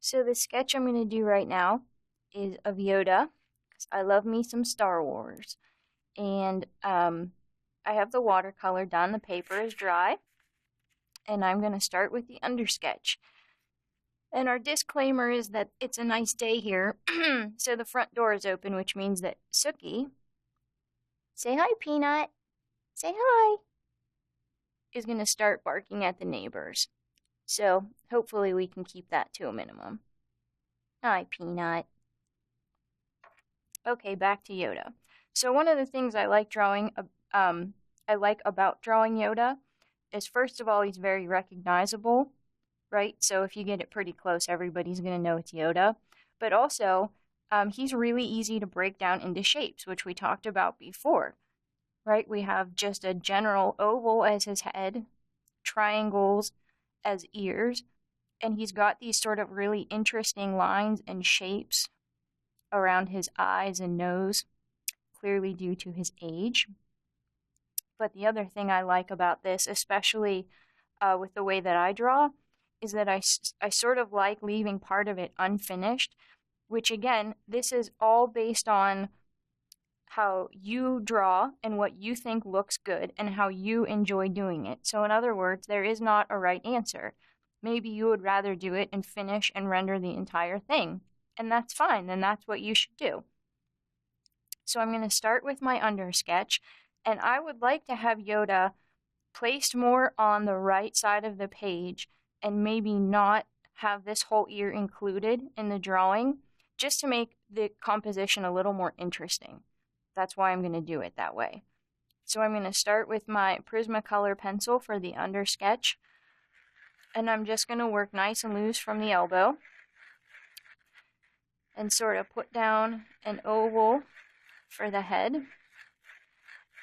So the sketch I'm going to do right now is of Yoda, because I love me some Star Wars. And I have the watercolor done, the paper is dry, and I'm going to start with the undersketch. And our disclaimer is that it's a nice day here, so the front door is open, which means that Sookie, say hi, Peanut, say hi, is going to start barking at the neighbors. So hopefully we can keep that to a minimum. Hi, Peanut. Okay, back to Yoda. So one of the things I like about drawing Yoda is, first of all, he's very recognizable, right? So if you get it pretty close, everybody's going to know it's Yoda. But also, he's really easy to break down into shapes, which we talked about before, right? We have just a general oval as his head, triangles as ears, and he's got these sort of really interesting lines and shapes around his eyes and nose, clearly due to his age. But the other thing I like about this, especially with the way that I draw, is that I sort of like leaving part of it unfinished, which again, this is all based on how you draw and what you think looks good and how you enjoy doing it. So in other words, there is not a right answer. Maybe you would rather do it and finish and render the entire thing, and that's fine, then that's what you should do. So I'm going to start with my undersketch, and I would like to have Yoda placed more on the right side of the page and maybe not have this whole ear included in the drawing, just to make the composition a little more interesting. That's why I'm going to do it that way. So I'm going to start with my Prismacolor pencil for the undersketch, and I'm just going to work nice and loose from the elbow and sort of put down an oval for the head.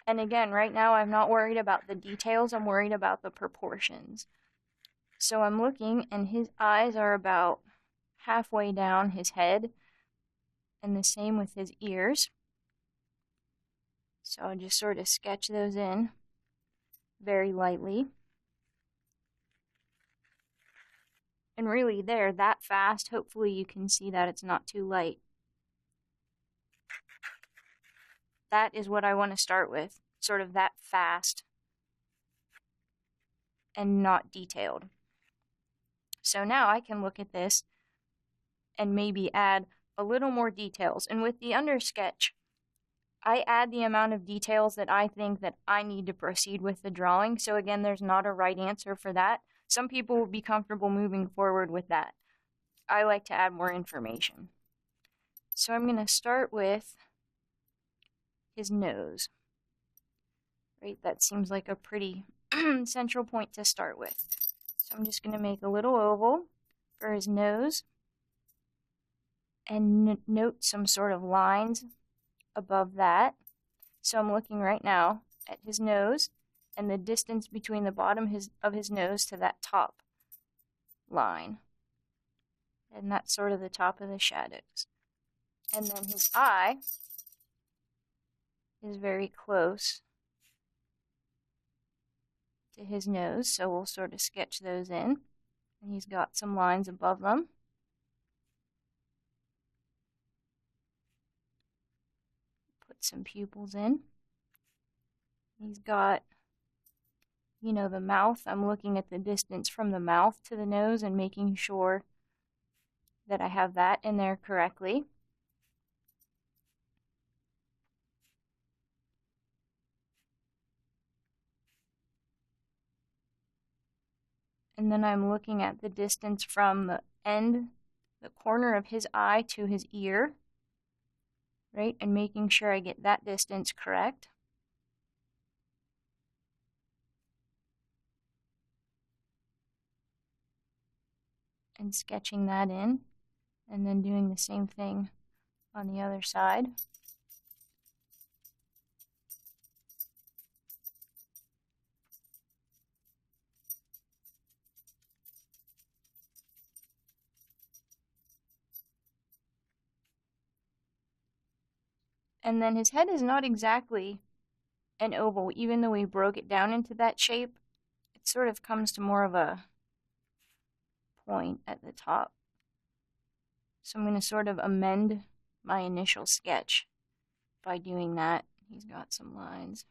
And again, right now I'm not worried about the details, I'm worried about the proportions. So I'm looking, and his eyes are about halfway down his head, and the same with his ears. So I'll just sort of sketch those in very lightly. And really they're that fast, hopefully you can see that it's not too light. That is what I want to start with, sort of that fast and not detailed. So now I can look at this and maybe add a little more details. And with the undersketch, I add the amount of details that I think that I need to proceed with the drawing. So again, there's not a right answer for that. Some people will be comfortable moving forward with that. I like to add more information. So I'm going to start with his nose. Right, that seems like a pretty central point to start with. So I'm just going to make a little oval for his nose and note some sort of lines above that. So I'm looking right now at his nose and the distance between the bottom of his nose to that top line. And that's sort of the top of the shadows. And then his eye is very close to his nose, so we'll sort of sketch those in. And he's got some lines above them. Put some pupils in. He's got, the mouth. I'm looking at the distance from the mouth to the nose and making sure that I have that in there correctly. And then I'm looking at the distance from the corner of his eye to his ear, right? And making sure I get that distance correct. And sketching that in, and then doing the same thing on the other side. And then his head is not exactly an oval, even though we broke it down into that shape. It sort of comes to more of a point at the top. So I'm going to sort of amend my initial sketch by doing that. He's got some lines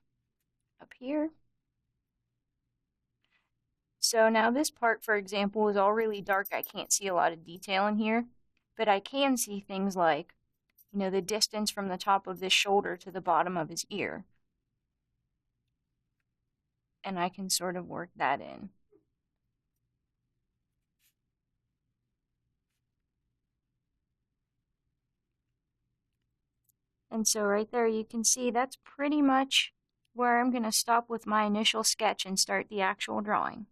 up here. So now this part, for example, is all really dark. I can't see a lot of detail in here, but I can see things like, the distance from the top of this shoulder to the bottom of his ear. And I can sort of work that in. And so right there you can see that's pretty much where I'm going to stop with my initial sketch and start the actual drawing.